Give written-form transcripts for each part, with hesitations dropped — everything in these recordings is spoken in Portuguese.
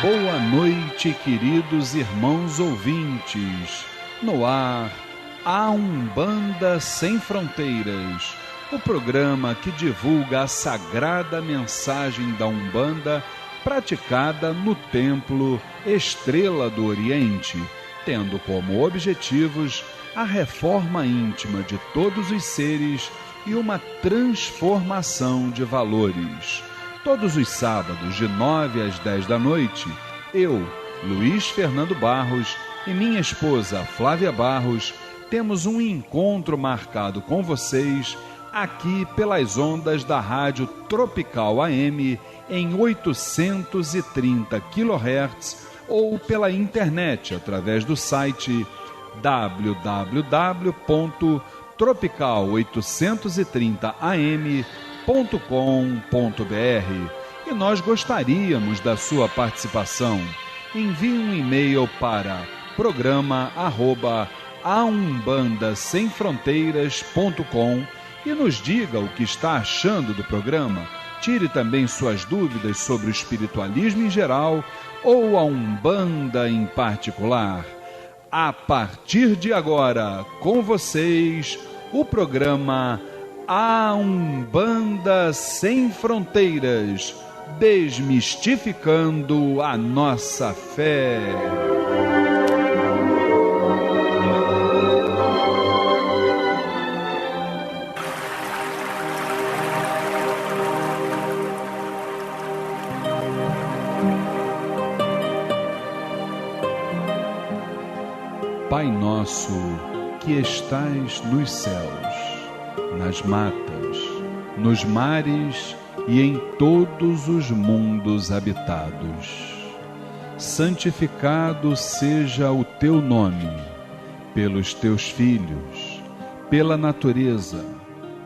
Boa noite, queridos irmãos ouvintes. No ar, a Umbanda Sem Fronteiras, o programa que divulga a sagrada mensagem da Umbanda praticada no Templo Estrela do Oriente, tendo como objetivos a reforma íntima de todos os seres e uma transformação de valores. Todos os sábados, de 9 às 10 da noite, eu, Luiz Fernando Barros, e minha esposa Flávia Barros, temos um encontro marcado com vocês aqui pelas ondas da Rádio Tropical AM em 830 kHz ou pela internet através do site www.tropical830am.com.br. E nós gostaríamos da sua participação. Envie um e-mail para programa@aumbandasemfronteiras.com e nos diga o que está achando do programa. Tire também suas dúvidas sobre o espiritualismo em geral ou a Umbanda em particular. A partir de agora, com vocês, o programa A Umbanda Sem Fronteiras, desmistificando a nossa fé. Pai nosso, que estais nos céus, nas matas, nos mares e em todos os mundos habitados, santificado seja o teu nome, pelos teus filhos, pela natureza,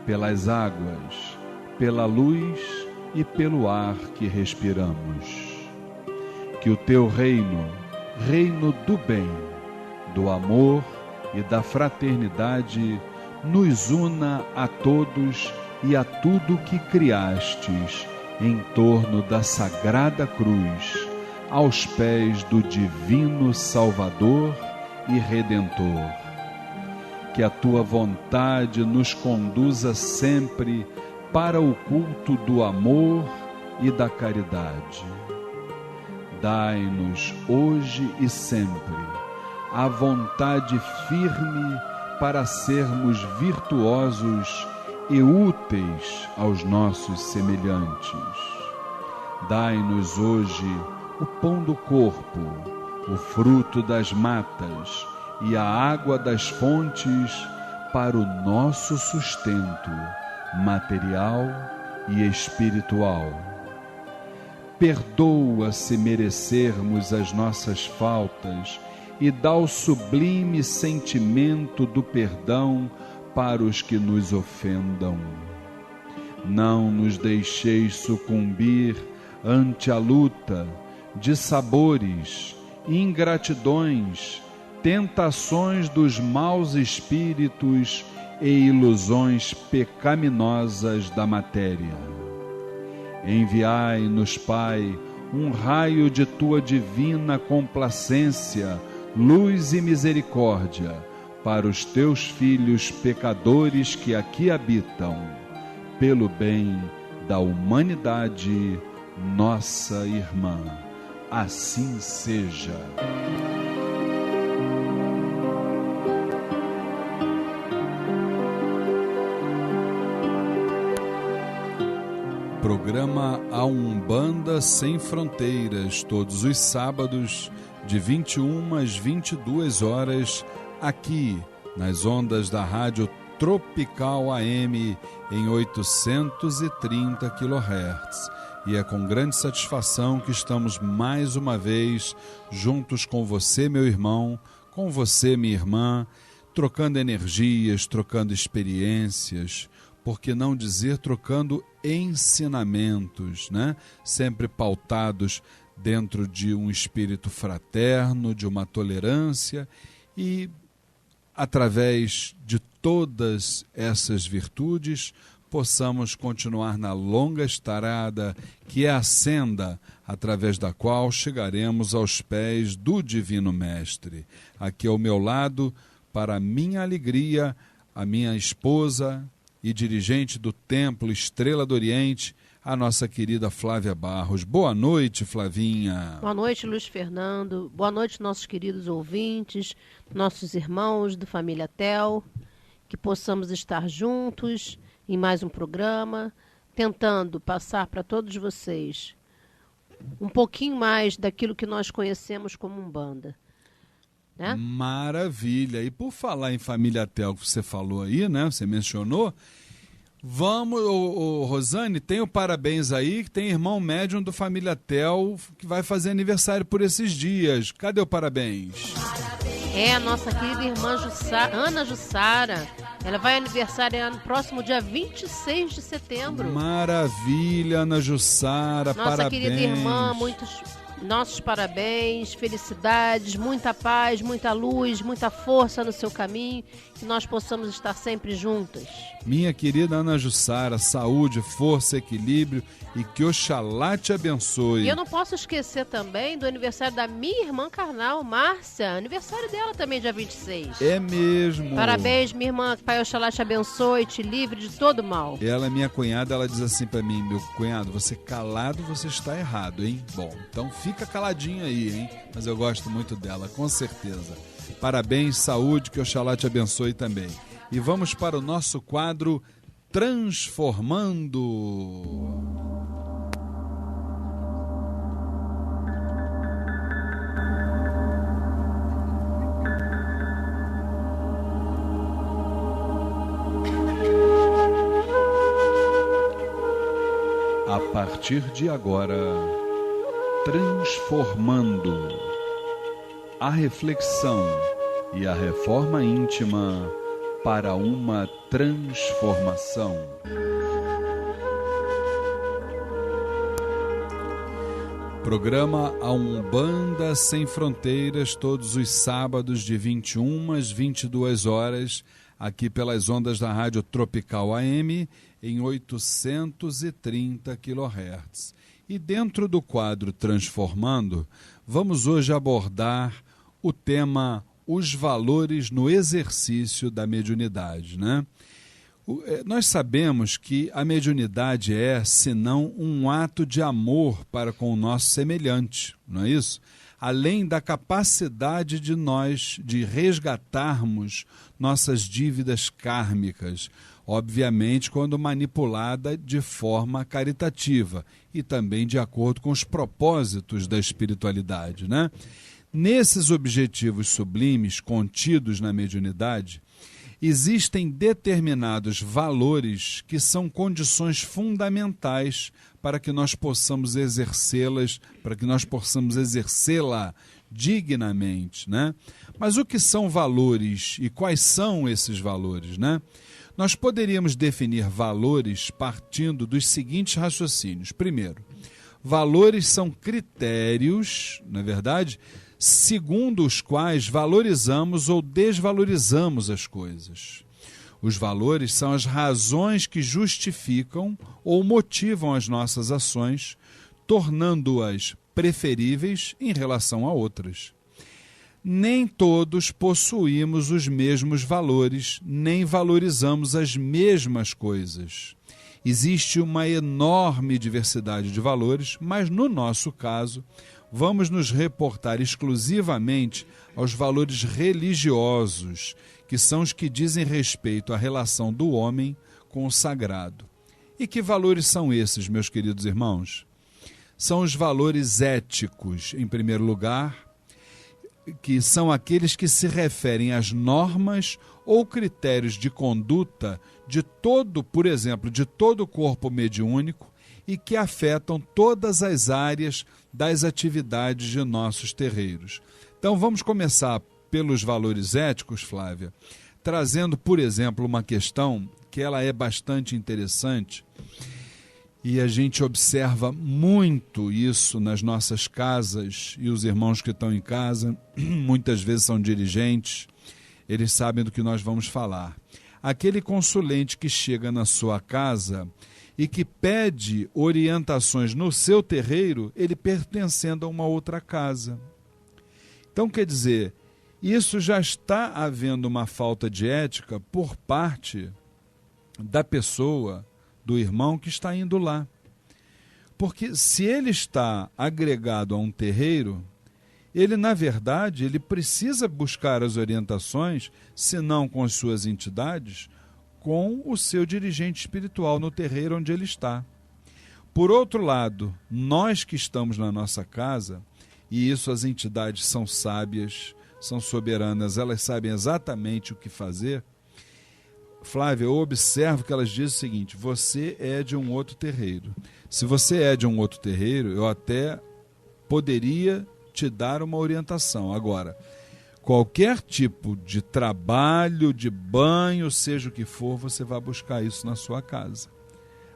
pelas águas, pela luz e pelo ar que respiramos. Que o teu reino, reino do bem, do amor e da fraternidade, nos una a todos e a tudo que criastes em torno da sagrada cruz, aos pés do divino Salvador e Redentor. Que a tua vontade nos conduza sempre para o culto do amor e da caridade. Dai-nos hoje e sempre a vontade firme para sermos virtuosos e úteis aos nossos semelhantes. Dai-nos hoje o pão do corpo, o fruto das matas e a água das fontes para o nosso sustento material e espiritual. Perdoa se merecermos as nossas faltas e dá o sublime sentimento do perdão para os que nos ofendam. Não nos deixeis sucumbir ante a luta de sabores, ingratidões, tentações dos maus espíritos e ilusões pecaminosas da matéria. Enviai-nos, Pai, um raio de tua divina complacência, luz e misericórdia para os teus filhos pecadores que aqui habitam, pelo bem da humanidade, nossa irmã. Assim seja. Programa A Umbanda Sem Fronteiras, todos os sábados, de 21 às 22 horas, aqui nas ondas da Rádio Tropical AM em 830 kHz. E é com grande satisfação que estamos mais uma vez juntos com você, meu irmão, com você, minha irmã, trocando energias, trocando experiências, por que não dizer trocando ensinamentos, né? Sempre pautados dentro de um espírito fraterno, de uma tolerância, e através de todas essas virtudes possamos continuar na longa estrada que é a senda através da qual chegaremos aos pés do Divino Mestre. Aqui ao meu lado, para minha alegria, a minha esposa e dirigente do Templo Estrela do Oriente, a nossa querida Flávia Barros. Boa noite, Flavinha. Boa noite, Luiz Fernando. Boa noite, nossos queridos ouvintes, nossos irmãos do Família Tel, que possamos estar juntos em mais um programa, tentando passar para todos vocês um pouquinho mais daquilo que nós conhecemos como Umbanda. Né? Maravilha. E por falar em Família Tel, que você falou aí, né? Você mencionou. Vamos, Rosane, tem o parabéns aí, que tem irmão médium do Família Tel que vai fazer aniversário por esses dias. Cadê o parabéns? É a nossa querida irmã Ana Jussara. Ela vai aniversariar no próximo dia 26 de setembro. Maravilha, Ana Jussara, nossa parabéns. Nossa querida irmã, nossos parabéns, felicidades, muita paz, muita luz, muita força no seu caminho, que nós possamos estar sempre juntas. Minha querida Ana Jussara, saúde, força, equilíbrio e que Oxalá te abençoe. E eu não posso esquecer também do aniversário da minha irmã carnal, Márcia, aniversário dela também dia 26. É mesmo. Parabéns, minha irmã, que Pai Oxalá te abençoe, te livre de todo mal. Ela é minha cunhada, ela diz assim pra mim, meu cunhado, você calado, você está errado, hein? Bom, então fica caladinho aí, hein? Mas eu gosto muito dela, com certeza. Parabéns, saúde, que Oxalá te abençoe também. E vamos para o nosso quadro Transformando. A partir de agora, Transformando. A reflexão e a reforma íntima para uma transformação. Programa A Umbanda Sem Fronteiras, todos os sábados de 21 às 22 horas, aqui pelas ondas da Rádio Tropical AM, em 830 kHz. E dentro do quadro Transformando, vamos hoje abordar o tema Os Valores no Exercício da Mediunidade, né? Nós sabemos que a mediunidade é, senão, um ato de amor para com o nosso semelhante, não é isso? Além da capacidade de nós de resgatarmos nossas dívidas kármicas, obviamente quando manipulada de forma caritativa e também de acordo com os propósitos da espiritualidade, né? Nesses objetivos sublimes contidos na mediunidade, existem determinados valores que são condições fundamentais para que nós possamos exercê-las, para que nós possamos exercê-la dignamente, né? Mas o que são valores e quais são esses valores, né? Nós poderíamos definir valores partindo dos seguintes raciocínios. Primeiro, valores são critérios, na verdade, segundo os quais valorizamos ou desvalorizamos as coisas. Os valores são as razões que justificam ou motivam as nossas ações, tornando-as preferíveis em relação a outras. Nem todos possuímos os mesmos valores, nem valorizamos as mesmas coisas. Existe uma enorme diversidade de valores, mas no nosso caso, vamos nos reportar exclusivamente aos valores religiosos, que são os que dizem respeito à relação do homem com o sagrado. E que valores são esses, meus queridos irmãos? São os valores éticos, em primeiro lugar, que são aqueles que se referem às normas ou critérios de conduta de todo, por exemplo, de todo o corpo mediúnico e que afetam todas as áreas das atividades de nossos terreiros. Então vamos começar pelos valores éticos, Flávia, trazendo, por exemplo, uma questão que ela é bastante interessante e a gente observa muito isso nas nossas casas, e os irmãos que estão em casa muitas vezes são dirigentes, eles sabem do que nós vamos falar. aquele consulente que chega na sua casa e que pede orientações no seu terreiro, ele pertencendo a uma outra casa. Então, quer dizer, isso já está havendo uma falta de ética por parte da pessoa, do irmão que está indo lá. Porque se ele está agregado a um terreiro, ele, na verdade, ele precisa buscar as orientações, se não com as suas entidades, com o seu dirigente espiritual no terreiro onde ele está. Por outro lado, nós que estamos na nossa casa, e isso as entidades são sábias, são soberanas, elas sabem exatamente o que fazer. Flávia, eu observo que elas dizem o seguinte: você é de um outro terreiro. Se você é de um outro terreiro, eu até poderia te dar uma orientação. Agora, qualquer tipo de trabalho, de banho, seja o que for, você vai buscar isso na sua casa.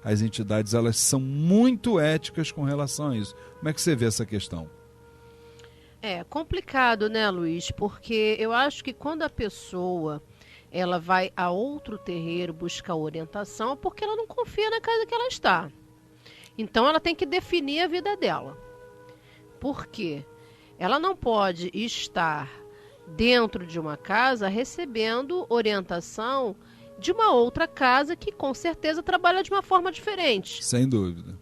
As entidades, elas são muito éticas com relação a isso. Como é que você vê essa questão? É complicado, né, Luiz? Porque eu acho que quando a pessoa ela vai a outro terreiro buscar orientação, é porque ela não confia na casa que ela está. Então ela tem que definir a vida dela. Por quê? Ela não pode estar dentro de uma casa recebendo orientação de uma outra casa que com certeza trabalha de uma forma diferente. Sem dúvida.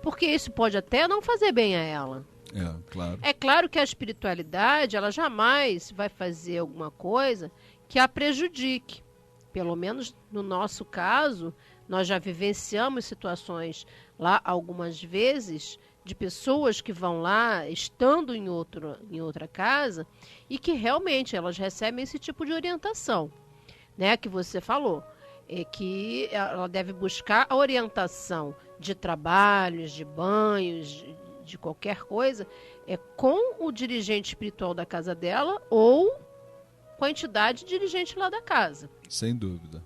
Porque isso pode até não fazer bem a ela. É, claro. É claro que a espiritualidade, ela jamais vai fazer alguma coisa que a prejudique. Pelo menos no nosso caso, nós já vivenciamos situações lá algumas vezes de pessoas que vão lá estando em outra casa e que realmente elas recebem esse tipo de orientação, né, que você falou, que ela deve buscar a orientação de trabalhos, de banhos, de qualquer coisa, com o dirigente espiritual da casa dela ou com a entidade dirigente lá da casa. Sem dúvida.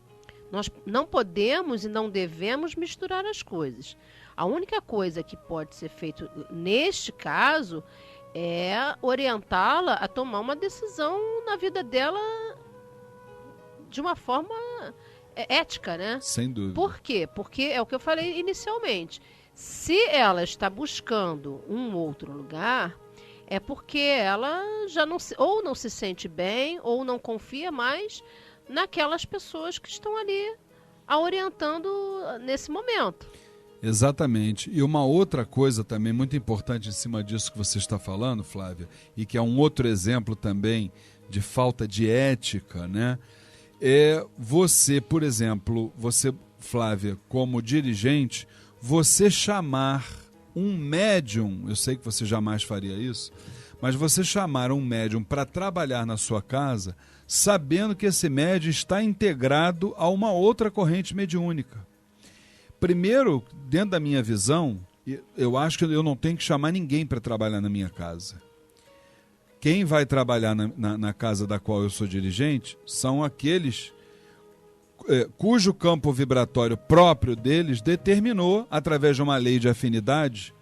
Nós não podemos e não devemos misturar as coisas. A única coisa que pode ser feito neste caso é orientá-la a tomar uma decisão na vida dela de uma forma ética, né? Sem dúvida. Por quê? Porque é o que eu falei inicialmente. Se ela está buscando um outro lugar, é porque ela já ou não se sente bem ou não confia mais naquelas pessoas que estão ali a orientando nesse momento. Exatamente. E uma outra coisa também muito importante em cima disso que você está falando, Flávia, e que é um outro exemplo também de falta de ética, né? É você, por exemplo, você, Flávia, como dirigente, você chamar um médium, eu sei que você jamais faria isso, mas você chamar um médium para trabalhar na sua casa, sabendo que esse médium está integrado a uma outra corrente mediúnica. Primeiro, dentro da minha visão, eu acho que eu não tenho que chamar ninguém para trabalhar na minha casa. Quem vai trabalhar na casa da qual eu sou dirigente são aqueles cujo campo vibratório próprio deles determinou, através de uma lei de afinidade,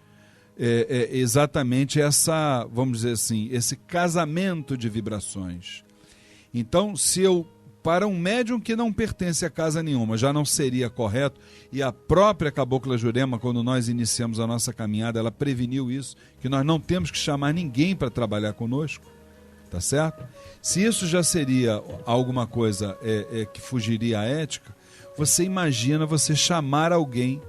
exatamente essa, vamos dizer assim, esse casamento de vibrações. Então, se eu, para um médium que não pertence a casa nenhuma, já não seria correto, e a própria Cabocla Jurema, quando nós iniciamos a nossa caminhada, ela preveniu isso, que nós não temos que chamar ninguém para trabalhar conosco, tá certo? Se isso já seria alguma coisa que fugiria à ética, você imagina você chamar alguém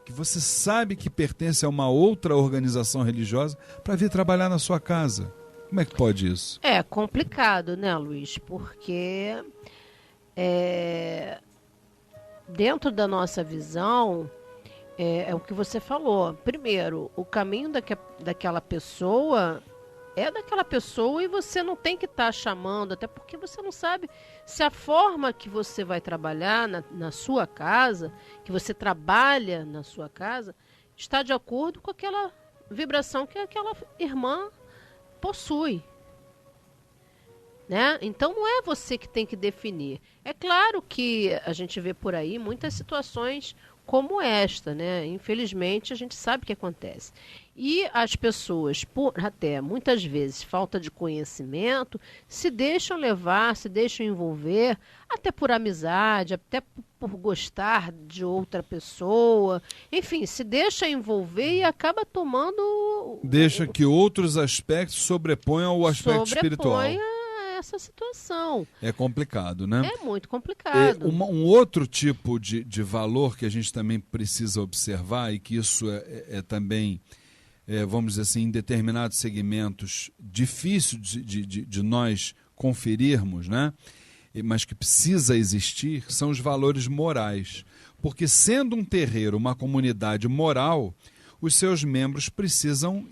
que você sabe que pertence a uma outra organização religiosa para vir trabalhar na sua casa. Como é que pode isso? É complicado, né, Luiz? Porque dentro da nossa visão, é o que você falou. Primeiro, o caminho daquela pessoa é daquela pessoa e você não tem que estar chamando, até porque você não sabe se a forma que você vai trabalhar na sua casa, que você trabalha na sua casa, está de acordo com aquela vibração que aquela irmã possui, né? Então não é você que tem que definir. É claro que a gente vê por aí muitas situações como esta, né? Infelizmente, a gente sabe o que acontece. E as pessoas, por até muitas vezes falta de conhecimento, se deixam levar, se deixam envolver, até por amizade, até por gostar de outra pessoa, enfim, se deixa envolver e acaba tomando... Deixa que outros aspectos sobreponham ao aspecto espiritual. Essa situação. É complicado, né? É muito complicado. Um outro tipo de valor que a gente também precisa observar, e que isso é também, vamos dizer assim, em determinados segmentos, difícil de nós conferirmos, né? Mas que precisa existir, são os valores morais. Porque sendo um terreiro uma comunidade moral, os seus membros precisam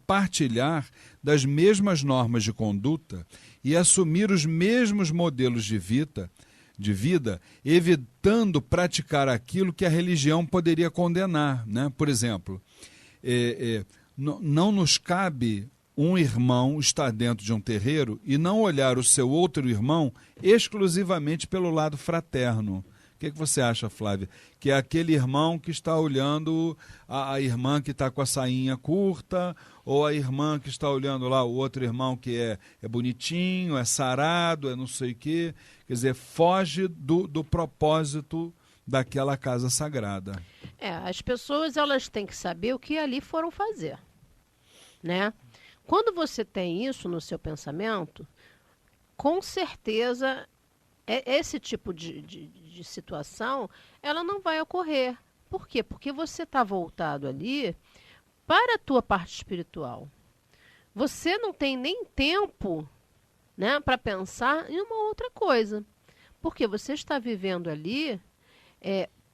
partilhar das mesmas normas de conduta e assumir os mesmos modelos de vida, evitando praticar aquilo que a religião poderia condenar, né? Por exemplo, não nos cabe um irmão estar dentro de um terreiro e não olhar o seu outro irmão exclusivamente pelo lado fraterno. O que você acha, Flávia? Que é aquele irmão que está olhando a irmã que está com a sainha curta, ou a irmã que está olhando lá o outro irmão que é bonitinho, é sarado, é não sei o quê. Quer dizer, foge do propósito daquela casa sagrada. As pessoas elas têm que saber o que ali foram fazer, né? Quando você tem isso no seu pensamento, com certeza esse tipo de situação, ela não vai ocorrer. Por quê? Porque você está voltado ali para a tua parte espiritual. Você não tem nem tempo, né, para pensar em uma outra coisa. Porque você está vivendo ali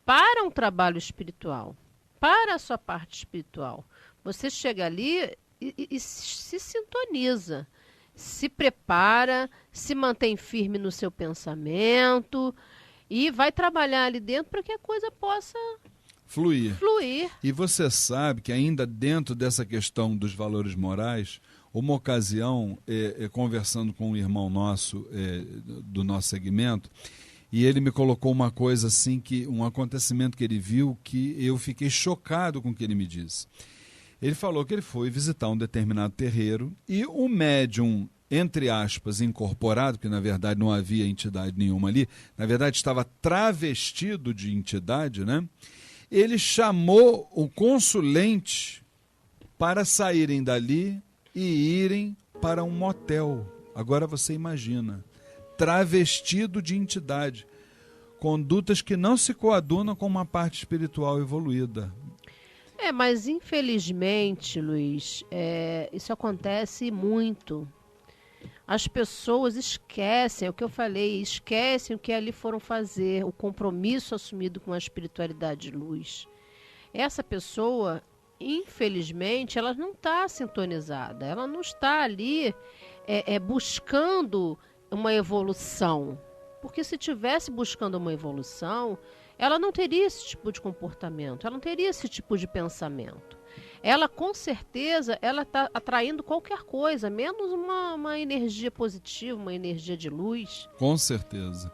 para um trabalho espiritual, para a sua parte espiritual. Você chega ali e se sintoniza, se prepara, se mantém firme no seu pensamento e vai trabalhar ali dentro para que a coisa possa fluir. E você sabe que ainda dentro dessa questão dos valores morais, uma ocasião, conversando com um irmão nosso, do nosso segmento, e ele me colocou uma coisa assim, um acontecimento que ele viu, que eu fiquei chocado com o que ele me disse. Ele falou que ele foi visitar um determinado terreiro e o médium, entre aspas, incorporado, que na verdade não havia entidade nenhuma ali, na verdade estava travestido de entidade, né? Ele chamou o consulente para saírem dali e irem para um motel. Agora você imagina, travestido de entidade, condutas que não se coadunam com uma parte espiritual evoluída. Mas infelizmente, Luiz, isso acontece muito. As pessoas esquecem, é o que eu falei, esquecem o que ali foram fazer, o compromisso assumido com a espiritualidade de luz. Essa pessoa, infelizmente, ela não está sintonizada, ela não está ali buscando uma evolução. Porque se estivesse buscando uma evolução, ela não teria esse tipo de comportamento, ela não teria esse tipo de pensamento. Ela, com certeza, ela está atraindo qualquer coisa, menos uma energia positiva, uma energia de luz. Com certeza.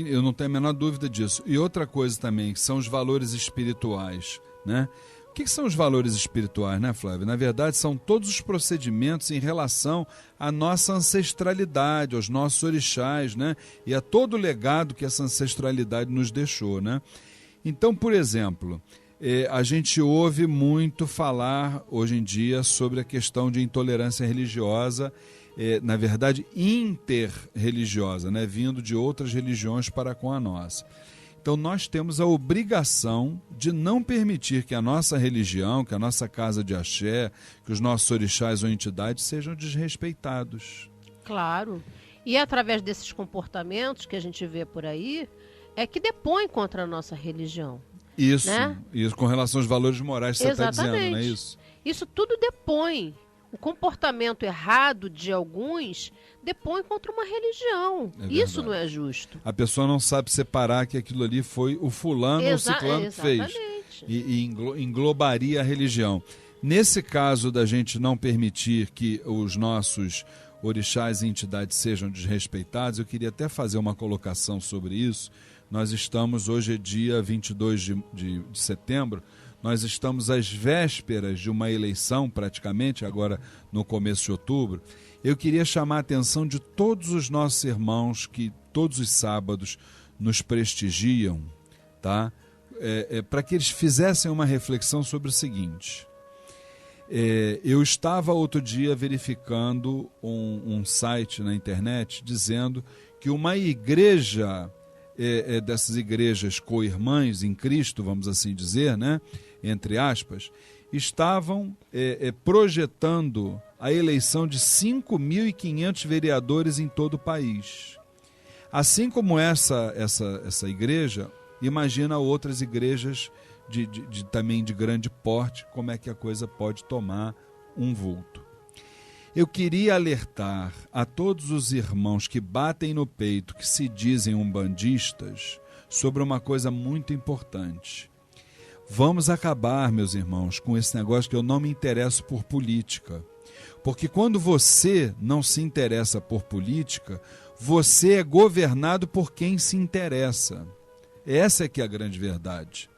Eu não tenho a menor dúvida disso. E outra coisa também, que são os valores espirituais, né? O que são os valores espirituais, né, Flávia? Na verdade, são todos os procedimentos em relação à nossa ancestralidade, aos nossos orixás, né? E a todo o legado que essa ancestralidade nos deixou, né? Então, por exemplo, a gente ouve muito falar hoje em dia sobre a questão de intolerância religiosa, na verdade interreligiosa, né? Vindo de outras religiões para com a nossa. Então nós temos a obrigação de não permitir que a nossa religião, que a nossa casa de axé, que os nossos orixás ou entidades sejam desrespeitados. Claro. E através desses comportamentos que a gente vê por aí, é que depõe contra a nossa religião. Isso, né? Isso com relação aos valores morais que você está dizendo, não é isso? Isso tudo depõe. O comportamento errado de alguns depõe contra uma religião. Isso não é justo. A pessoa não sabe separar que aquilo ali foi o fulano ou o ciclano que fez. E englobaria a religião. Nesse caso da gente não permitir que os nossos orixás e entidades sejam desrespeitados, eu queria até fazer uma colocação sobre isso, Nós estamos, hoje é dia 22 de setembro, nós estamos às vésperas de uma eleição, praticamente, agora no começo de outubro. Eu queria chamar a atenção de todos os nossos irmãos que todos os sábados nos prestigiam, tá? Para que eles fizessem uma reflexão sobre o seguinte. Eu estava outro dia verificando um site na internet dizendo que uma igreja, dessas igrejas co-irmãs em Cristo, vamos assim dizer, né, entre aspas, estavam projetando a eleição de 5.500 vereadores em todo o país. Assim como essa igreja, imagina outras igrejas também de grande porte, como é que a coisa pode tomar um vulto. Eu queria alertar a todos os irmãos que batem no peito, que se dizem umbandistas, sobre uma coisa muito importante. Vamos acabar, meus irmãos, com esse negócio que eu não me interesso por política. Porque quando você não se interessa por política, você é governado por quem se interessa. Essa é que é a grande verdade.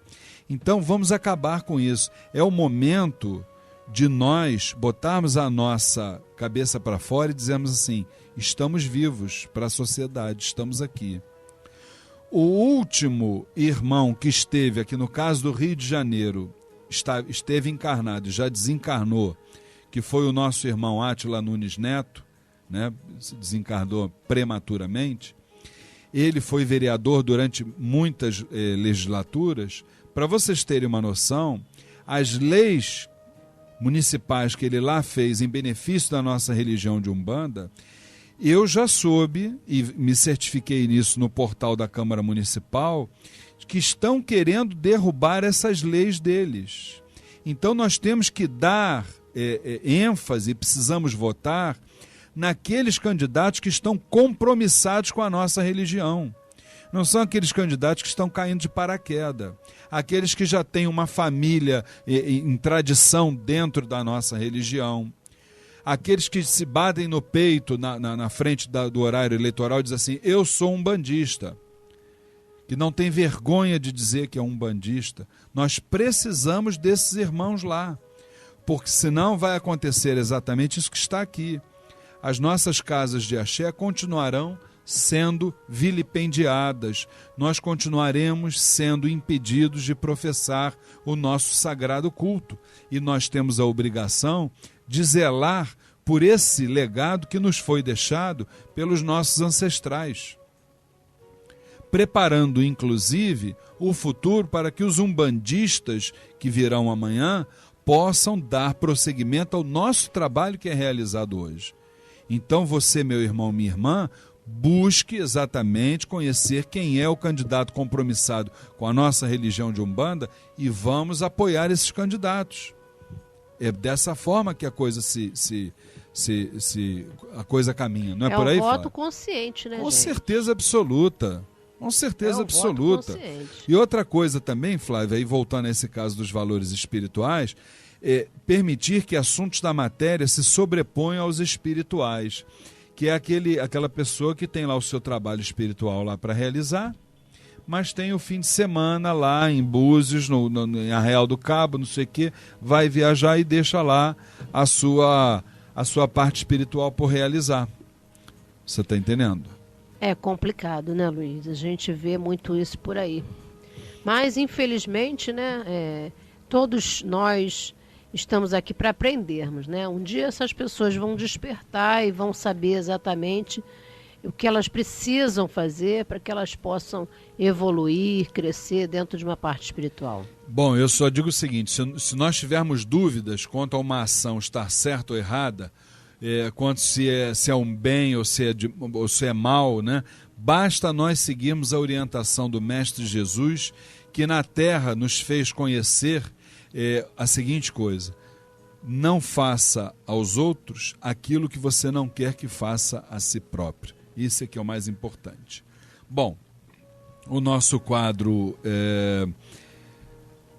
Então vamos acabar com isso. É o momento de nós botarmos a nossa cabeça para fora e dizermos assim, estamos vivos para a sociedade, estamos aqui. O último irmão que esteve aqui, no caso do Rio de Janeiro, esteve encarnado e já desencarnou, que foi o nosso irmão Átila Nunes Neto, né, desencarnou prematuramente. Ele foi vereador durante muitas legislaturas. Para vocês terem uma noção, as leis municipais que ele lá fez em benefício da nossa religião de Umbanda, eu já soube, e me certifiquei nisso no portal da Câmara Municipal, que estão querendo derrubar essas leis deles. Então nós temos que dar ênfase, precisamos votar naqueles candidatos que estão compromissados com a nossa religião. Não são aqueles candidatos que estão caindo de paraquedas. Aqueles que já têm uma família em tradição dentro da nossa religião. Aqueles que se batem no peito na frente do horário eleitoral e dizem assim, eu sou umbandista. Que não tem vergonha de dizer que é umbandista. Nós precisamos desses irmãos lá. Porque senão vai acontecer exatamente isso que está aqui. As nossas casas de axé continuarão sendo vilipendiadas, nós continuaremos sendo impedidos de professar o nosso sagrado culto, e nós temos a obrigação de zelar por esse legado que nos foi deixado pelos nossos ancestrais, preparando inclusive o futuro para que os umbandistas que virão amanhã possam dar prosseguimento ao nosso trabalho que é realizado hoje. Então você, meu irmão, minha irmã, busque exatamente conhecer quem é o candidato compromissado com a nossa religião de Umbanda e vamos apoiar esses candidatos. É dessa forma que a coisa a coisa caminha, não é por aí, Flávio? É um voto Flávio? Consciente, né, Com gente? certeza absoluta. Com certeza absoluta. Consciente. E outra coisa também, Flávia, aí voltando a esse caso dos valores espirituais, permitir que assuntos da matéria se sobreponham aos espirituais, que é aquela pessoa que tem lá o seu trabalho espiritual lá para realizar, mas tem o fim de semana lá em Búzios, em Arraial do Cabo, não sei o quê, vai viajar e deixa lá a sua parte espiritual por realizar. Você está entendendo? É complicado, né, Luiz? A gente vê muito isso por aí. Mas, infelizmente, né, todos nós estamos aqui para aprendermos, né? Um dia essas pessoas vão despertar e vão saber exatamente o que elas precisam fazer para que elas possam evoluir, crescer dentro de uma parte espiritual. Bom, eu só digo o seguinte, se nós tivermos dúvidas quanto a uma ação estar certa ou errada, quanto se é um bem ou se é mal, né? Basta nós seguirmos a orientação do Mestre Jesus, que na terra nos fez conhecer a seguinte coisa: não faça aos outros aquilo que você não quer que faça a si próprio. Isso é que é o mais importante. Bom, o nosso quadro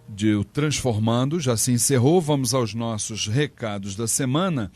de o Transformando já se encerrou. Vamos aos nossos recados da semana.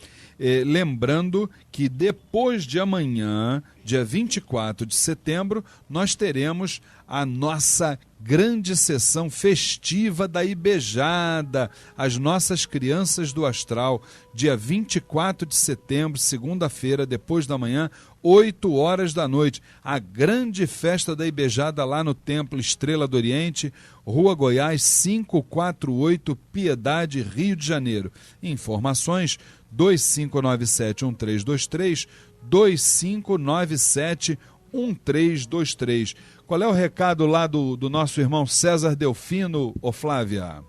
Lembrando que depois de amanhã, dia 24 de setembro, nós teremos a nossa grande sessão festiva da Ibejada, as nossas crianças do astral, dia 24 de setembro, segunda-feira, depois da manhã, 8 horas da noite, a grande festa da Ibejada lá no Templo Estrela do Oriente, Rua Goiás 548, Piedade, Rio de Janeiro. Informações 2597-1323, 2597-1323. Qual é o recado lá do nosso irmão César Delfino, ô Flávia?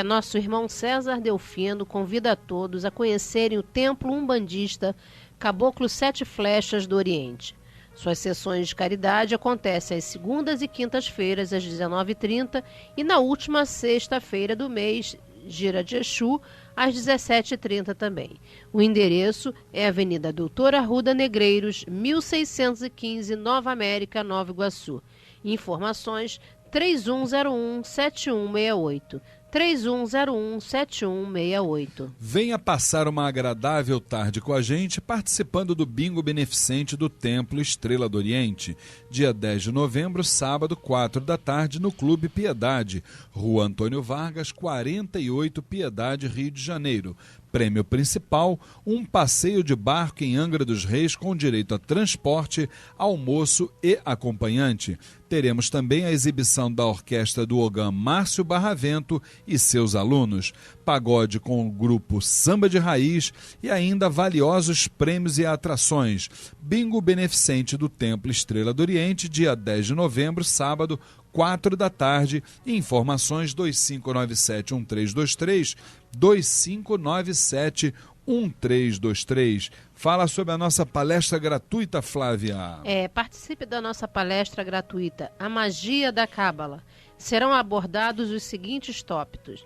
Nosso irmão César Delfino convida a todos a conhecerem o Templo Umbandista Caboclo Sete Flechas do Oriente. Suas sessões de caridade acontecem às segundas e quintas-feiras, às 19h30, e na última sexta-feira do mês, Gira de Exu, às 17h30 também. O endereço é Avenida Doutor Arruda Negreiros, 1615, Nova América, Nova Iguaçu. Informações 3101-7168. 3101-7168. Venha passar uma agradável tarde com a gente participando do Bingo Beneficente do Templo Estrela do Oriente, dia 10 de novembro, sábado, 4 da tarde, no Clube Piedade, Rua Antônio Vargas, 48, Piedade, Rio de Janeiro. Prêmio principal, um passeio de barco em Angra dos Reis com direito a transporte, almoço e acompanhante. Teremos também a exibição da orquestra do Ogã Márcio Barravento e seus alunos, pagode com o grupo Samba de Raiz e ainda valiosos prêmios e atrações. Bingo Beneficente do Templo Estrela do Oriente, dia 10 de novembro, sábado, 4 da tarde. Informações 2597-1323, 2597-1323. Fala sobre a nossa palestra gratuita, Flávia. Participe da nossa palestra gratuita, A Magia da Cábala. Serão abordados os seguintes tópicos: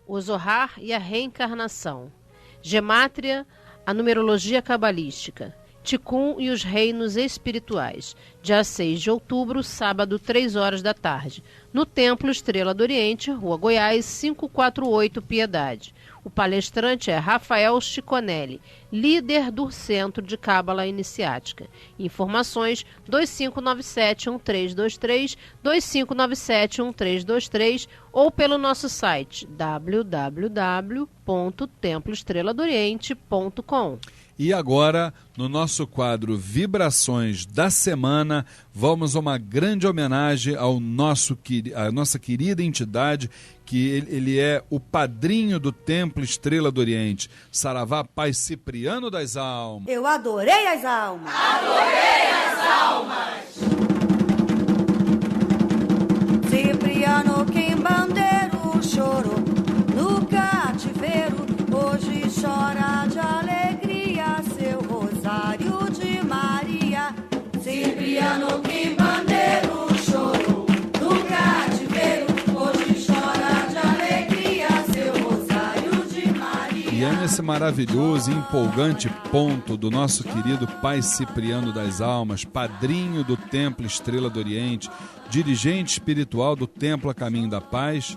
o Zohar e a reencarnação, Gemátria, a numerologia cabalística, Ticum e os reinos espirituais, dia 6 de outubro, sábado, 3 horas da tarde, no Templo Estrela do Oriente, Rua Goiás, 548, Piedade. O palestrante é Rafael Chiconelli, líder do Centro de Cábala Iniciática. Informações 2597-1323, 2597-1323 ou pelo nosso site www.temploestreladooriente.com. E agora, no nosso quadro Vibrações da Semana, vamos a uma grande homenagem à nossa querida entidade, que ele é o padrinho do Templo Estrela do Oriente, Saravá Pai Cipriano das Almas. Eu adorei as almas! Adorei as almas! Cipriano quimbandeiro chorou no cativeiro, hoje chora de alegria seu rosário de Maria. Cipriano quimbandeiro chorou no cativeiro, hoje chora de alegria seu rosário de Maria. E é nesse maravilhoso e empolgante ponto do nosso querido Pai Cipriano das Almas, padrinho do Templo Estrela do Oriente, dirigente espiritual do Templo A Caminho da Paz,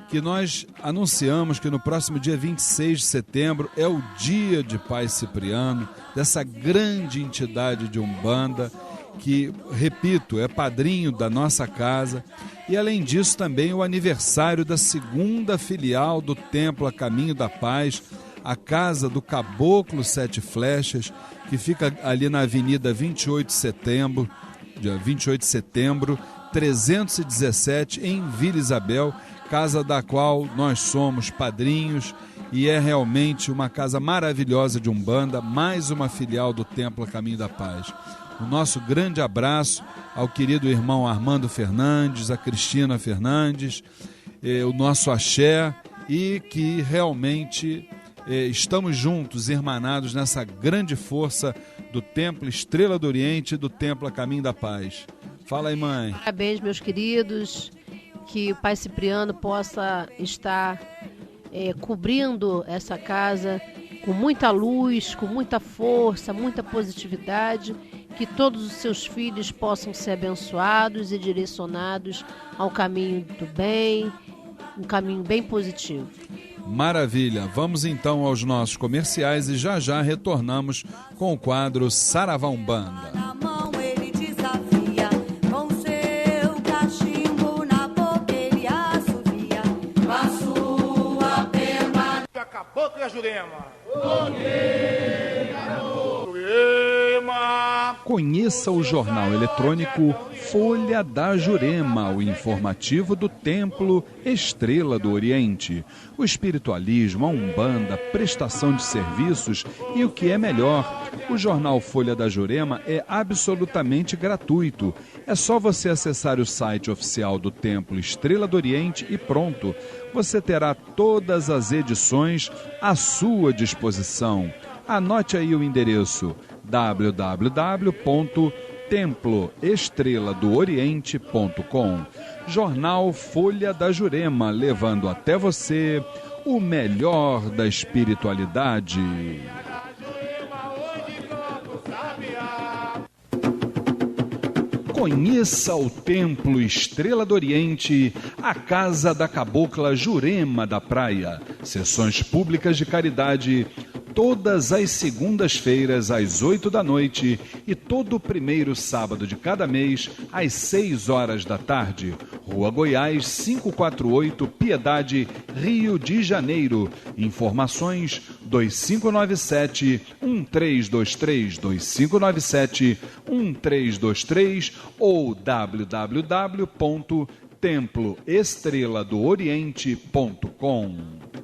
que nós anunciamos que no próximo dia 26 de setembro é o dia de Pai Cipriano, dessa grande entidade de Umbanda, que, repito, é padrinho da nossa casa, e além disso também o aniversário da segunda filial do Templo A Caminho da Paz, a Casa do Caboclo Sete Flechas, que fica ali na Avenida 28 de Setembro, dia 28 de setembro, 317, em Vila Isabel, casa da qual nós somos padrinhos, e é realmente uma casa maravilhosa de Umbanda, mais uma filial do Templo A Caminho da Paz. O nosso grande abraço ao querido irmão Armando Fernandes, a Cristina Fernandes, o nosso axé, e que realmente estamos juntos, irmanados nessa grande força do Templo Estrela do Oriente e do Templo A Caminho da Paz. Fala aí, mãe. Parabéns, meus queridos, que o Pai Cipriano possa estar cobrindo essa casa com muita luz, com muita força, muita positividade, que todos os seus filhos possam ser abençoados e direcionados ao caminho do bem, um caminho bem positivo. Maravilha, vamos então aos nossos comerciais e já já retornamos com o quadro Saravá Umbanda. Na mão ele desafia, com seu cachimbo na boca ele assovia. Passo a perma. Acabou com a Jurema. Conheça o jornal eletrônico Folha da Jurema, o informativo do Templo Estrela do Oriente. O espiritualismo, a umbanda, prestação de serviços e o que é melhor. O jornal Folha da Jurema é absolutamente gratuito. É só você acessar o site oficial do Templo Estrela do Oriente e pronto. Você terá todas as edições à sua disposição. Anote aí o endereço www.temploestreladooriente.com. Jornal Folha da Jurema, levando até você o melhor da espiritualidade. Conheça o Templo Estrela do Oriente, a casa da cabocla Jurema da Praia. Sessões públicas de caridade todas as segundas-feiras às 8 da noite e todo primeiro sábado de cada mês às 6 horas da tarde. Rua Goiás, 548, Piedade, Rio de Janeiro. Informações 2597-1323, 2597-1323 ou www.temploestreladooriente.com.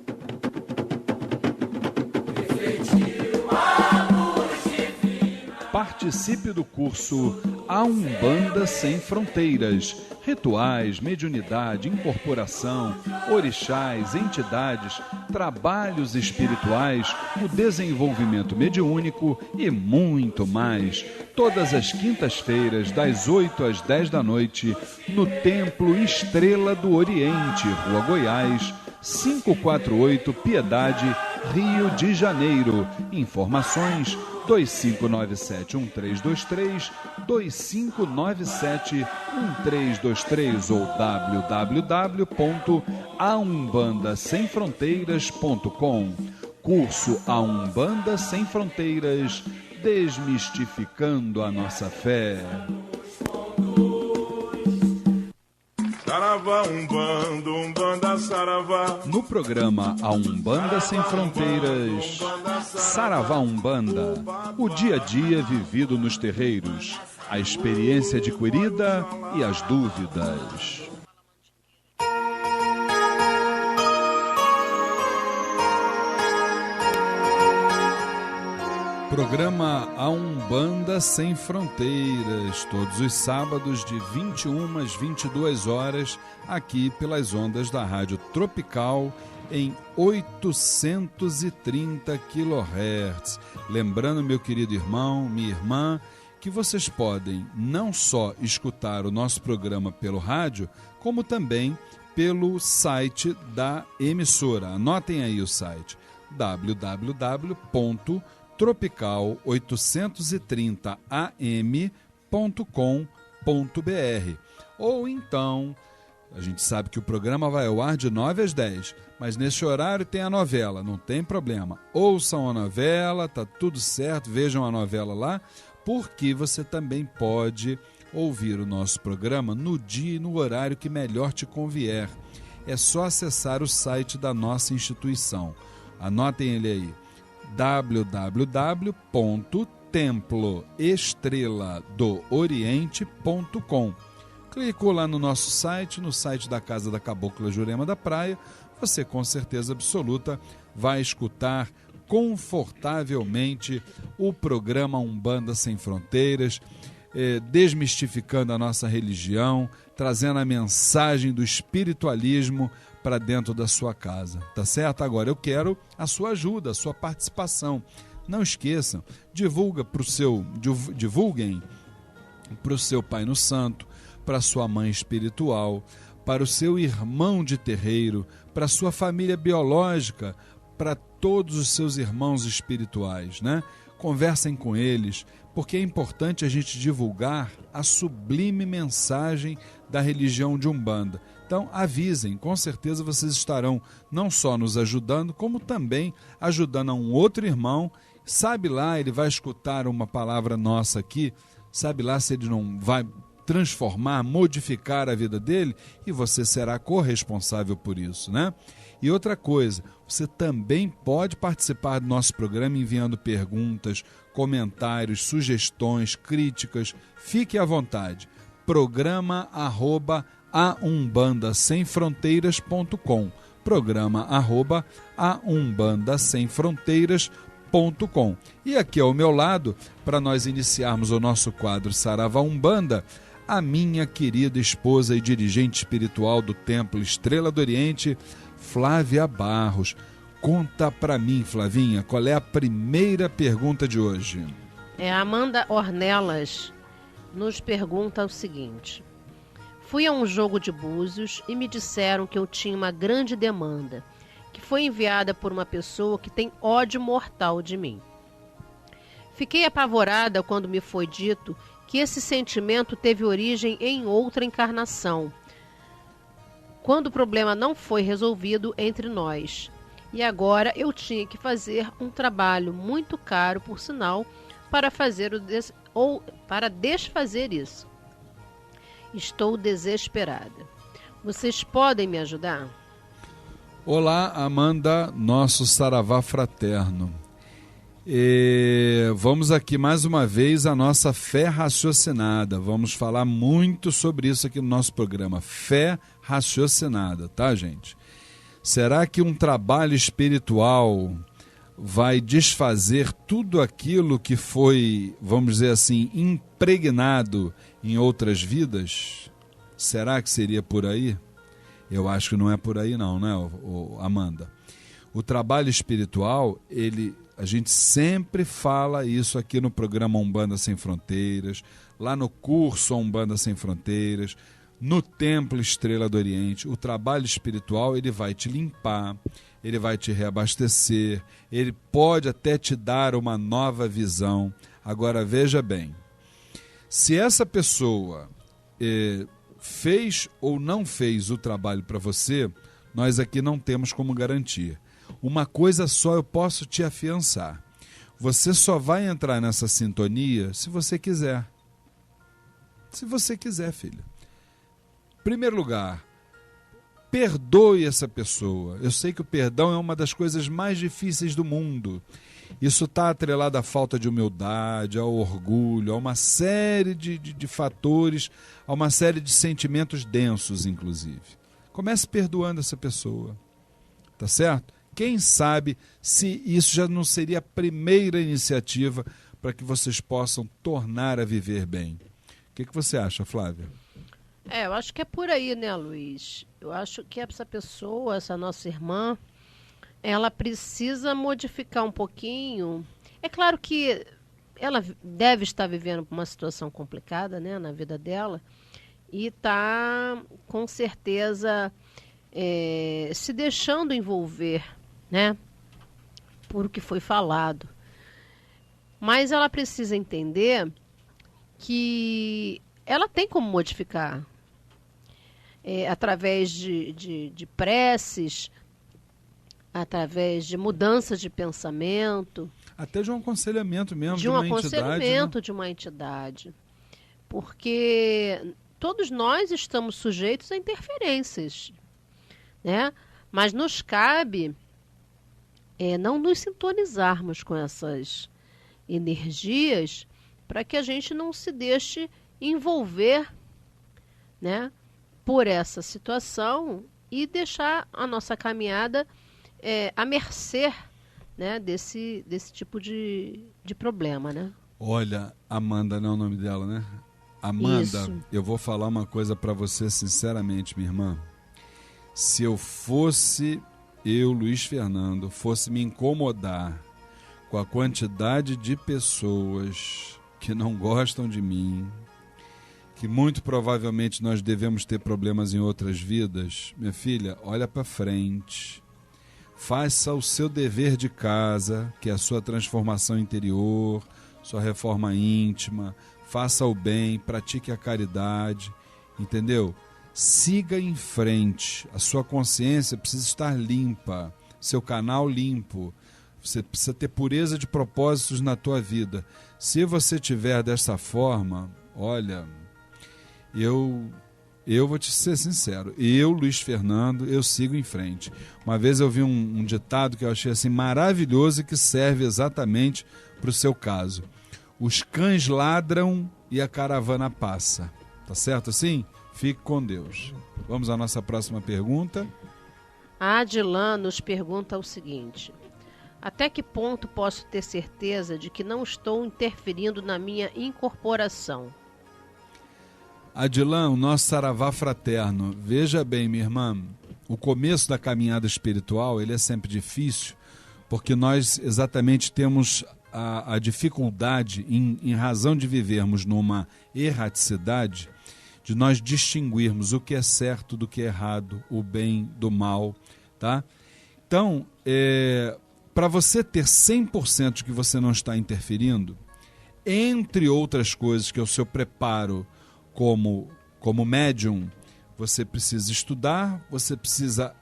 Participe do curso A Umbanda Sem Fronteiras. Rituais, mediunidade, incorporação, orixás, entidades, trabalhos espirituais, o desenvolvimento mediúnico e muito mais. Todas as quintas-feiras, das 8 às 10 da noite, no Templo Estrela do Oriente, Rua Goiás, 548, Piedade, Rio de Janeiro. Informações 2597-1323, 2597-1323 ou www.aumbandasemfronteiras.com. Curso A Umbanda Sem Fronteiras, desmistificando a nossa fé. Saravá, Umbanda, Umbanda, Saravá. No programa A Umbanda Sem Fronteiras, Saravá Umbanda, o dia a dia vivido nos terreiros, a experiência adquirida e as dúvidas. Programa A Umbanda Sem Fronteiras, todos os sábados de 21 às 22 horas, aqui pelas ondas da Rádio Tropical em 830 kHz. Lembrando, meu querido irmão, minha irmã, que vocês podem não só escutar o nosso programa pelo rádio, como também pelo site da emissora. Anotem aí o site www.tropical830am.com.br. Ou então, a gente sabe que o programa vai ao ar de 9 às 10, mas nesse horário tem a novela, não tem problema. Ouçam a novela, tá tudo certo, vejam a novela lá, porque você também pode ouvir o nosso programa no dia e no horário que melhor te convier. É só acessar o site da nossa instituição. Anotem ele aí, www.temploestreladooriente.com. Clicou lá no nosso site, no site da Casa da Cabocla Jurema da Praia, você com certeza absoluta vai escutar confortavelmente o programa Umbanda Sem Fronteiras, desmistificando a nossa religião, trazendo a mensagem do espiritualismo para dentro da sua casa, tá certo? Agora eu quero a sua ajuda, a sua participação. Não esqueçam, divulguem para o seu pai no santo, para a sua mãe espiritual, para o seu irmão de terreiro, para a sua família biológica, para todos os seus irmãos espirituais, né? Conversem com eles, porque é importante a gente divulgar a sublime mensagem da religião de Umbanda. Então avisem, com certeza vocês estarão não só nos ajudando, como também ajudando a um outro irmão. Sabe lá, ele vai escutar uma palavra nossa aqui, sabe lá se ele não vai transformar, modificar a vida dele, e você será corresponsável por isso, né? E outra coisa, você também pode participar do nosso programa enviando perguntas, comentários, sugestões, críticas. Fique à vontade. programa@aumbandasemfronteiras.com, programa@aumbandasemfronteiras.com. E aqui ao meu lado, para nós iniciarmos o nosso quadro Saravá Umbanda, a minha querida esposa e dirigente espiritual do Templo Estrela do Oriente, Flávia Barros. Conta para mim, Flavinha, qual é a primeira pergunta de hoje? A Amanda Ornelas nos pergunta o seguinte: fui a um jogo de búzios e me disseram que eu tinha uma grande demanda, que foi enviada por uma pessoa que tem ódio mortal de mim. Fiquei apavorada quando me foi dito que esse sentimento teve origem em outra encarnação, quando o problema não foi resolvido entre nós. E agora eu tinha que fazer um trabalho muito caro, por sinal, para desfazer isso. Estou desesperada. Vocês podem me ajudar? Olá, Amanda, nosso saravá fraterno. Vamos aqui mais uma vez a nossa fé raciocinada. Vamos falar muito sobre isso aqui no nosso programa. Fé raciocinada, tá, gente? Será que um trabalho espiritual vai desfazer tudo aquilo que foi, vamos dizer assim, impregnado em outras vidas? Será que seria por aí? Eu acho que não é por aí não, né, Amanda? O trabalho espiritual, a gente sempre fala isso aqui no programa Umbanda Sem Fronteiras, lá no curso Umbanda Sem Fronteiras, no Templo Estrela do Oriente. O trabalho espiritual, ele vai te limpar, ele vai te reabastecer, ele pode até te dar uma nova visão. Agora veja bem, se essa pessoa fez ou não fez o trabalho para você, nós aqui não temos como garantir. Uma coisa só eu posso te afiançar: você só vai entrar nessa sintonia se você quiser. Se você quiser, filha. Em primeiro lugar, perdoe essa pessoa. Eu sei que o perdão é uma das coisas mais difíceis do mundo. Isso está atrelado à falta de humildade, ao orgulho, a uma série de fatores, a uma série de sentimentos densos, inclusive. Comece perdoando essa pessoa, tá certo? Quem sabe se isso já não seria a primeira iniciativa para que vocês possam tornar a viver bem. O que você acha, Flávia? Eu acho que é por aí, né, Luiz? Eu acho que essa pessoa, essa nossa irmã, ela precisa modificar um pouquinho. É claro que ela deve estar vivendo uma situação complicada, né, na vida dela, e está, com certeza, se deixando envolver, né, por o que foi falado. Mas ela precisa entender que ela tem como modificar. Através de preces, através de mudanças de pensamento. Até de um aconselhamento mesmo, de uma entidade. De um aconselhamento, né? De uma entidade. Porque todos nós estamos sujeitos a interferências, né? Mas nos cabe não nos sintonizarmos com essas energias para que a gente não se deixe envolver, né, por essa situação e deixar a nossa caminhada à mercê, né, desse tipo de problema, né? Olha, Amanda não é o nome dela, né? Amanda, Isso. Eu vou falar uma coisa para você sinceramente, minha irmã. Se eu, Luiz Fernando, fosse me incomodar com a quantidade de pessoas que não gostam de mim, que muito provavelmente nós devemos ter problemas em outras vidas, minha filha, olha para frente, faça o seu dever de casa, que é a sua transformação interior, sua reforma íntima, faça o bem, pratique a caridade, entendeu? siga em frente. A sua consciência precisa estar limpa, seu canal limpo. Você precisa ter pureza de propósitos na tua vida. Se você tiver dessa forma, olha, eu vou te ser sincero, Luiz Fernando, eu sigo em frente. Uma vez eu vi um ditado que eu achei assim maravilhoso e que serve exatamente para o seu caso. Os cães ladram e a caravana passa. Tá certo assim? Fique com Deus. Vamos à nossa próxima pergunta. A Adilan nos pergunta o seguinte: até que ponto posso ter certeza de que não estou interferindo na minha incorporação? Adilan, o nosso saravá fraterno. Veja bem, minha irmã, o começo da caminhada espiritual ele é sempre difícil, porque nós exatamente temos a dificuldade, em razão de vivermos numa erraticidade, de nós distinguirmos o que é certo do que é errado, o bem do mal, tá? Então, para você ter 100% de que você não está interferindo, entre outras coisas que é o seu preparo como médium, você precisa estudar, você precisa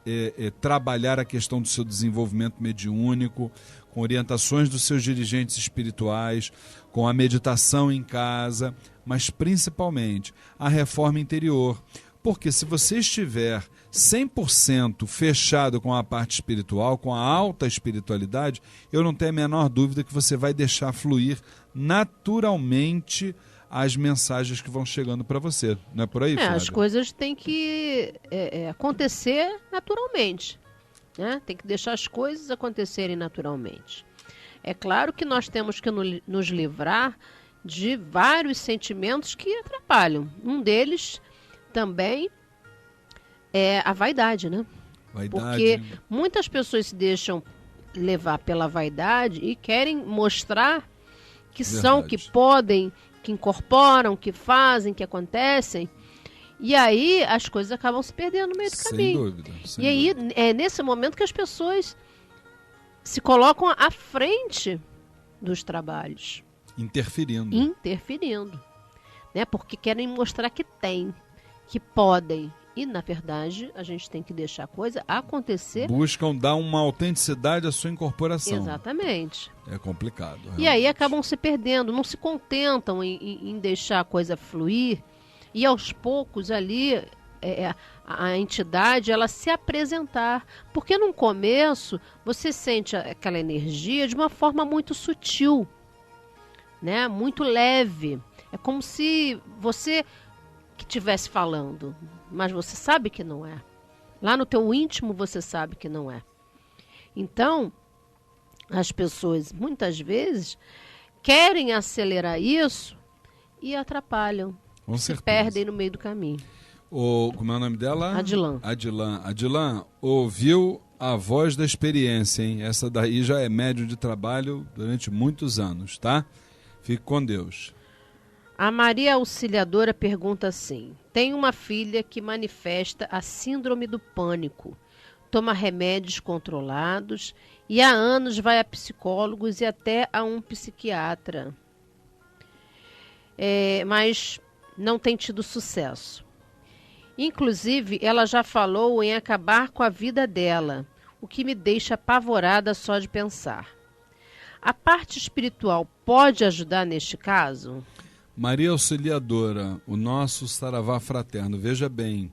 trabalhar a questão do seu desenvolvimento mediúnico, com orientações dos seus dirigentes espirituais, com a meditação em casa, mas principalmente a reforma interior. Porque se você estiver 100% fechado com a parte espiritual, com a alta espiritualidade, eu não tenho a menor dúvida que você vai deixar fluir naturalmente as mensagens que vão chegando para você. Não é por aí, Flávia? As coisas têm que acontecer naturalmente, né? Tem que deixar as coisas acontecerem naturalmente. É claro que nós temos que nos livrar de vários sentimentos que atrapalham. Um deles também é a vaidade, né? Porque muitas pessoas se deixam levar pela vaidade e querem mostrar que são, que podem, que incorporam, que fazem, que acontecem. E aí as coisas acabam se perdendo no meio do caminho. Sem dúvida. E aí é nesse momento que as pessoas se colocam à frente dos trabalhos. Interferindo. Né? Porque querem mostrar que tem, que podem. E, na verdade, a gente tem que deixar a coisa acontecer. Buscam dar uma autenticidade à sua incorporação. Exatamente. É complicado. Realmente. E aí acabam se perdendo, não se contentam em deixar a coisa fluir. E, aos poucos, ali, a entidade, ela se apresentar. Porque, no começo, você sente aquela energia de uma forma muito sutil, né? Muito leve. É como se você que estivesse falando, mas você sabe que não é. Lá no teu íntimo você sabe que não é. Então, as pessoas muitas vezes querem acelerar isso e atrapalham. Se perdem no meio do caminho. Como é o nome dela? Adilan. Adilan, ouviu a voz da experiência, hein? Essa daí já é médium de trabalho durante muitos anos, tá? Fique com Deus. A Maria Auxiliadora pergunta assim: tem uma filha que manifesta a síndrome do pânico, toma remédios controlados e há anos vai a psicólogos e até a um psiquiatra, mas não tem tido sucesso. Inclusive, ela já falou em acabar com a vida dela, o que me deixa apavorada só de pensar. A parte espiritual pode ajudar neste caso? Maria Auxiliadora, o nosso saravá fraterno, veja bem,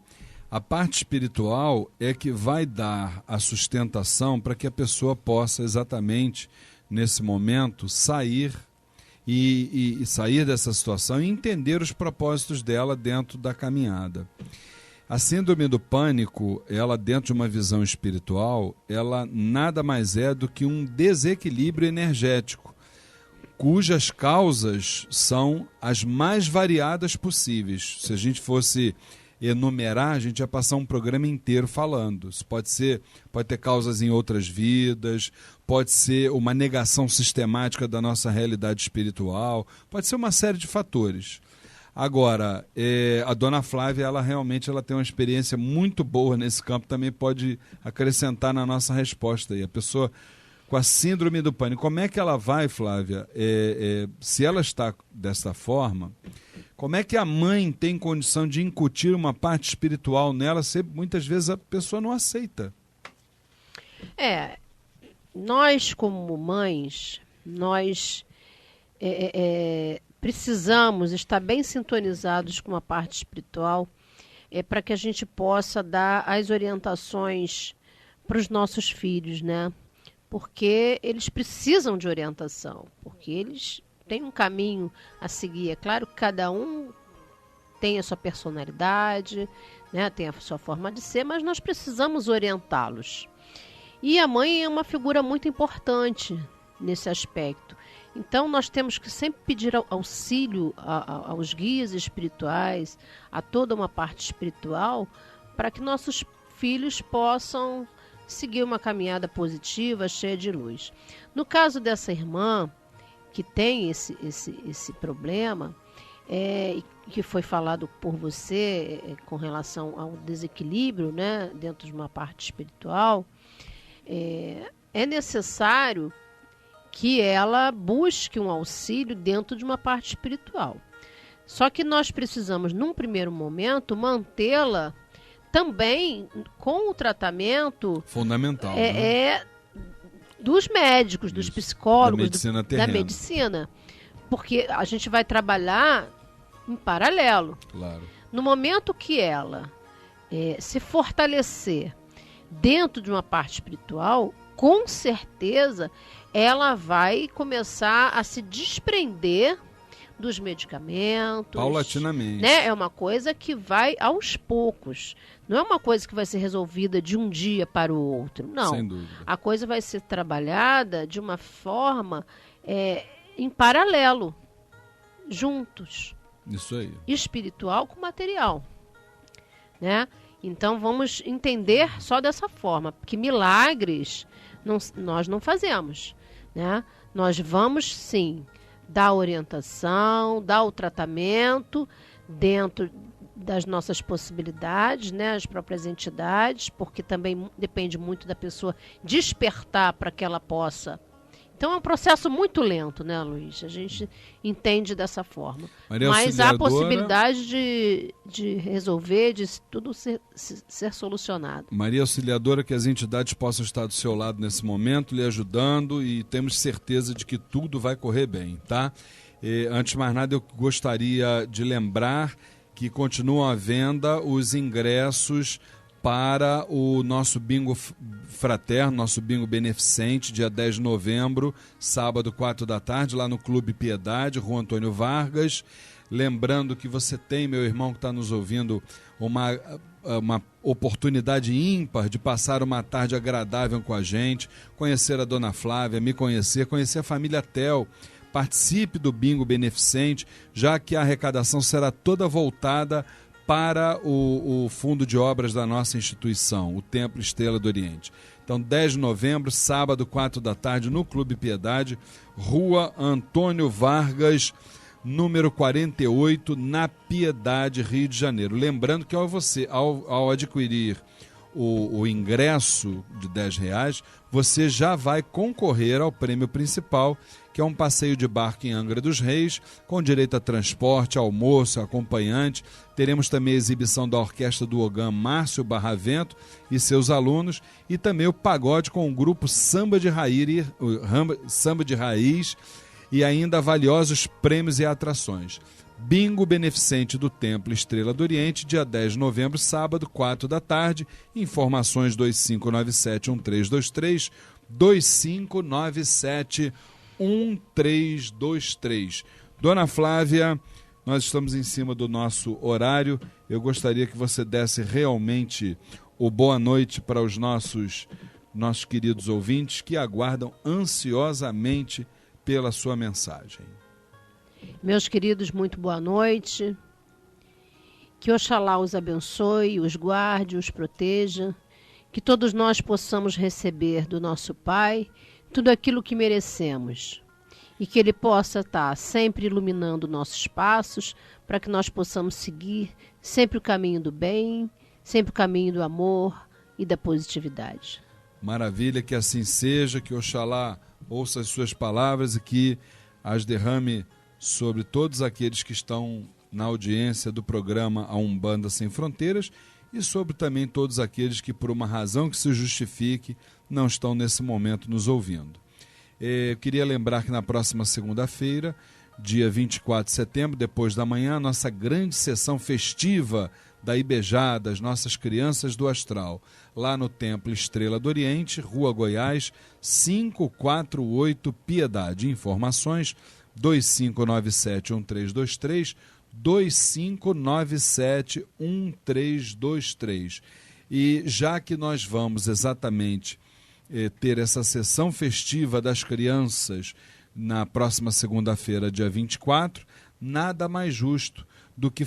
a parte espiritual é que vai dar a sustentação para que a pessoa possa exatamente, nesse momento, sair e sair dessa situação e entender os propósitos dela dentro da caminhada. A síndrome do pânico, ela dentro de uma visão espiritual, ela nada mais é do que um desequilíbrio energético, cujas causas são as mais variadas possíveis. Se a gente fosse enumerar, a gente ia passar um programa inteiro falando. Isso pode ter causas em outras vidas, pode ser uma negação sistemática da nossa realidade espiritual, pode ser uma série de fatores. Agora, a dona Flávia, ela realmente tem uma experiência muito boa nesse campo, também pode acrescentar na nossa resposta aí. A pessoa com a síndrome do pânico, como é que ela vai, Flávia, se ela está dessa forma, Como é que a mãe tem condição de incutir uma parte espiritual nela se muitas vezes a pessoa não aceita? Nós como mães, nós precisamos estar bem sintonizados com a parte espiritual para que a gente possa dar as orientações para os nossos filhos, né? Porque eles precisam de orientação, porque eles têm um caminho a seguir. É claro que cada um tem a sua personalidade, né? Tem a sua forma de ser, mas nós precisamos orientá-los. E a mãe é uma figura muito importante nesse aspecto. Então, nós temos que sempre pedir auxílio aos guias espirituais, a toda uma parte espiritual, para que nossos filhos possam seguir uma caminhada positiva, cheia de luz. No caso dessa irmã, que tem esse problema, que foi falado por você com relação ao desequilíbrio, né, dentro de uma parte espiritual, é necessário que ela busque um auxílio dentro de uma parte espiritual. Só que nós precisamos, num primeiro momento, mantê-la também com o tratamento fundamental, dos médicos, dos psicólogos, da medicina. Porque a gente vai trabalhar em paralelo. Claro. No momento que ela se fortalecer dentro de uma parte espiritual, com certeza ela vai começar a se desprender dos medicamentos. Paulatinamente. Né? É uma coisa que vai aos poucos. Não é uma coisa que vai ser resolvida de um dia para o outro. Não. Sem dúvida. A coisa vai ser trabalhada de uma forma em paralelo, juntos. Isso aí. Espiritual com material. Né? Então vamos entender só dessa forma, porque milagres nós não fazemos, né? Nós vamos sim dar orientação, dar o tratamento dentro das nossas possibilidades, né? As próprias entidades, porque também depende muito da pessoa despertar para que ela possa. Então é um processo muito lento, né, Luiz? A gente entende dessa forma. Mas há possibilidade de resolver, de tudo ser solucionado. Maria Auxiliadora, que as entidades possam estar do seu lado nesse momento, lhe ajudando, e temos certeza de que tudo vai correr bem, tá? Antes de mais nada, eu gostaria de lembrar que continuam à venda os ingressos para o nosso bingo fraterno, nosso bingo beneficente, dia 10 de novembro, sábado, 4 da tarde, lá no Clube Piedade, Rua Antônio Vargas. Lembrando que você tem, meu irmão que está nos ouvindo, uma oportunidade ímpar de passar uma tarde agradável com a gente, conhecer a Dona Flávia, me conhecer a família Tel. Participe do bingo beneficente, já que a arrecadação será toda voltada para o fundo de obras da nossa instituição, o Templo Estrela do Oriente. Então, 10 de novembro, sábado, 4 da tarde, no Clube Piedade, Rua Antônio Vargas, número 48, na Piedade, Rio de Janeiro. Lembrando que ao adquirir o ingresso de R$10, você já vai concorrer ao prêmio principal, que é um passeio de barco em Angra dos Reis, com direito a transporte, almoço, acompanhante. Teremos também a exibição da Orquestra do Ogã Márcio Barravento e seus alunos, e também o pagode com o grupo Samba de Raiz, e ainda valiosos prêmios e atrações. Bingo beneficente do Templo Estrela do Oriente, dia 10 de novembro, sábado, 4 da tarde. Informações 2597-1323, 2597-1323. Dona Flávia, nós estamos em cima do nosso horário. Eu gostaria que você desse realmente o boa noite para os nossos queridos ouvintes que aguardam ansiosamente pela sua mensagem. Meus queridos, muito boa noite. Que Oxalá os abençoe, os guarde, os proteja. Que todos nós possamos receber do nosso Pai tudo aquilo que merecemos. E que Ele possa estar sempre iluminando nossos passos para que nós possamos seguir sempre o caminho do bem, sempre o caminho do amor e da positividade. Maravilha, que assim seja, que Oxalá ouça as suas palavras e que as derrame sobre todos aqueles que estão na audiência do programa A Umbanda Sem Fronteiras e sobre também todos aqueles que, por uma razão que se justifique, não estão nesse momento nos ouvindo. Eu queria lembrar que na próxima segunda-feira, dia 24 de setembro, depois da manhã, a nossa grande sessão festiva da Ibejada, das nossas crianças do astral, lá no Templo Estrela do Oriente, Rua Goiás, 548, Piedade. Informações 2597-1323, 2597-1323. E já que nós vamos exatamente ter essa sessão festiva das crianças na próxima segunda-feira, dia 24, nada mais justo do que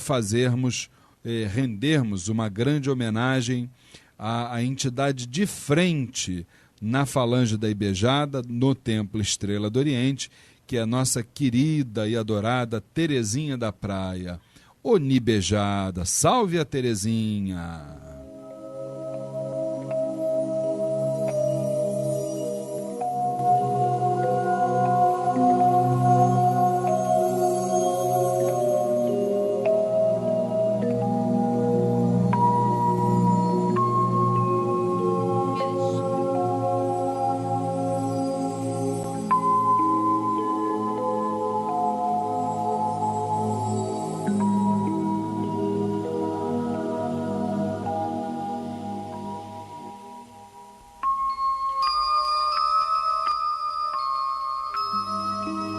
rendermos uma grande homenagem à entidade de frente na falange da Ibejada, no Templo Estrela do Oriente, que é a nossa querida e adorada Terezinha da Praia. Onibejada, salve a Terezinha!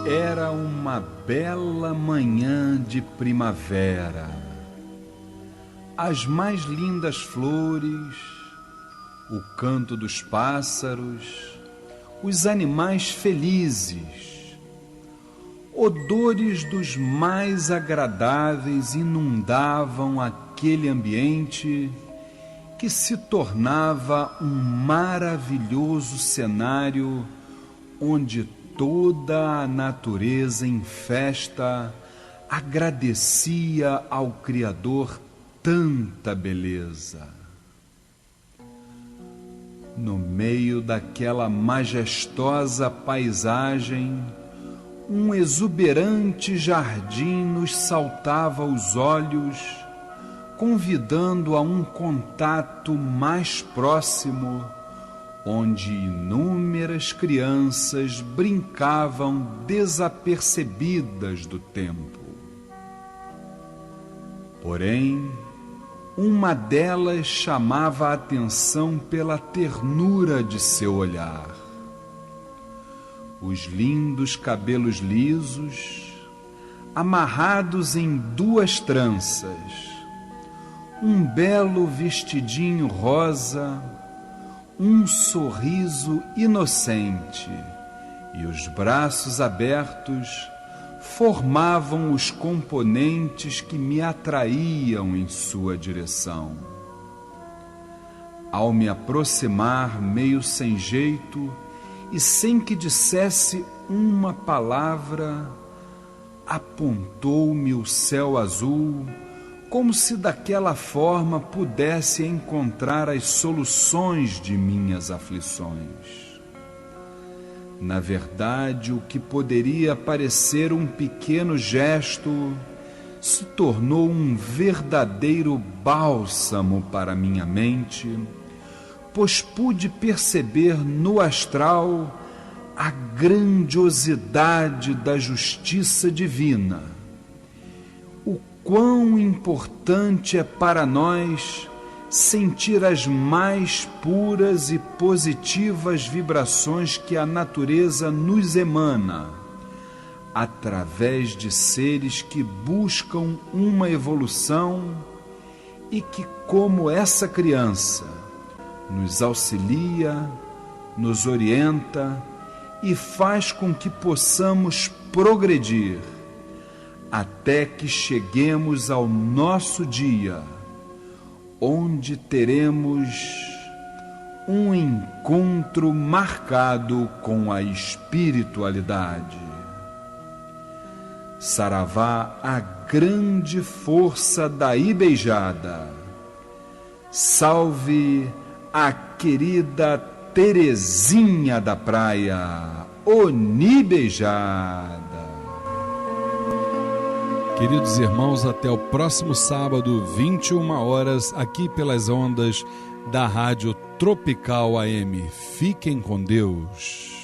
Era uma bela manhã de primavera. As mais lindas flores, o canto dos pássaros, os animais felizes, odores dos mais agradáveis inundavam aquele ambiente que se tornava um maravilhoso cenário onde toda a natureza em festa agradecia ao Criador tanta beleza. No meio daquela majestosa paisagem, um exuberante jardim nos saltava aos olhos, convidando a um contato mais próximo, onde inúmeras crianças brincavam desapercebidas do tempo. Porém, uma delas chamava a atenção pela ternura de seu olhar. Os lindos cabelos lisos, amarrados em 2 tranças, um belo vestidinho rosa, um sorriso inocente e os braços abertos formavam os componentes que me atraíam em sua direção. Ao me aproximar meio sem jeito e sem que dissesse uma palavra, apontou-me o céu azul, como se daquela forma pudesse encontrar as soluções de minhas aflições. Na verdade, o que poderia parecer um pequeno gesto se tornou um verdadeiro bálsamo para minha mente, pois pude perceber no astral a grandiosidade da justiça divina. Quão importante é para nós sentir as mais puras e positivas vibrações que a natureza nos emana, através de seres que buscam uma evolução e que, como essa criança, nos auxilia, nos orienta e faz com que possamos progredir, até que cheguemos ao nosso dia, onde teremos um encontro marcado com a espiritualidade. Saravá, a grande força da Ibejada. Salve a querida Terezinha da Praia, Onibejada. Queridos irmãos, até o próximo sábado, 21 horas, aqui pelas ondas da Rádio Tropical AM. Fiquem com Deus.